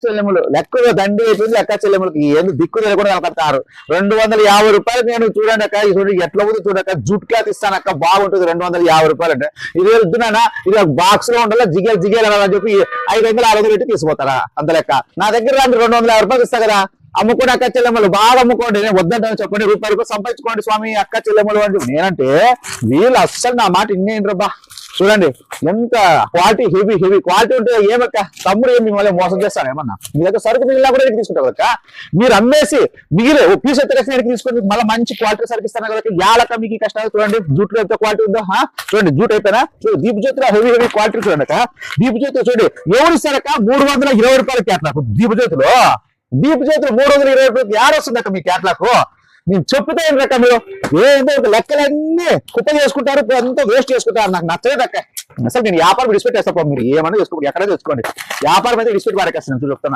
చెల్లెములు లెక్కలో దండి అయిపోయింది. అక్క చెల్లెములకి ఎందుకు దిక్కు తెలియకుండా కనపడతారు. 250 రూపాయలు నేను చూడండి అక్క, చూడండి ఎట్లా ఉంది చూడక్క, జూట్ క్లాత్ ఇస్తానక్క, బాగుంటుంది. 250 రూపాయలు అంటే ఇది వెళ్తున్నానా, ఇది బాక్స్ లో ఉండాలా, జిగేలు జిగేలు అని చెప్పి 500 600 పెట్టి తీసుకుపోతారా? అంత లెక్క నా దగ్గర 250 రూపాయలు ఇస్తా కదా, అమ్ముకోండి అక్క చెల్లెమ్మలు, బాగా అమ్ముకోండి. నేను వద్దంటాను చెప్పండి, రూపాయలు సంపాదించుకోండి స్వామి అక్క చెల్లెమ్మలు అంటే. నేనంటే వీళ్ళు అస్సలు నా మాట ఇన్నేంటి రబ్బా. చూడండి ఎంత క్వాలిటీ, హెవీ హెవీ క్వాలిటీ ఉంటే ఏమక్క తమ్ముడు ఏమి మిమ్మల్ని మోసం చేస్తాను ఏమన్నా? మీ దగ్గర సరుకు మిగిలినా కూడా తీసుకుంటారు కదా, మీరు అమ్మేసి మిగిలి పీస్ ఎత్తేసి తీసుకొని మళ్ళీ మంచి క్వాలిటీ సరుకు ఇస్తాను కదా. యాలక మీకు కష్టాలు చూడండి, జూట్లో ఎంత క్వాలిటీ ఉందో. చూడండి జూట్ అయిపోయినా చూడండి, దీపు జ్యోతిలో హెవీ హెవీ క్వాలిటీ చూడండి అక్క. దీపు జ్యోతిలో చూడండి ఎవరు ఇస్తారక్క, 320 రూపాయల క్యాట్లాక్. దీపు జ్యోతిలో 320 రూపాయలకి వస్తుంది అక్క మీ క్యాట్లాక్. నేను చెప్తే ఏం రక్క, మీరు ఏంటో లెక్కలన్నీ కుప్ప చేసుకుంటారు, అంతా వేస్ట్ చేసుకుంటారు. నాకు నచ్చలేదు అక్క. అసలు నేను వ్యాపారం విడిచిపెట్టేస్తా, మీరు ఏమన్నా చేసుకోండి, ఎక్కడ తెచ్చుకోండి. వ్యాపారం అయితే విడిచిపెట్టి వారికి చెప్తాను.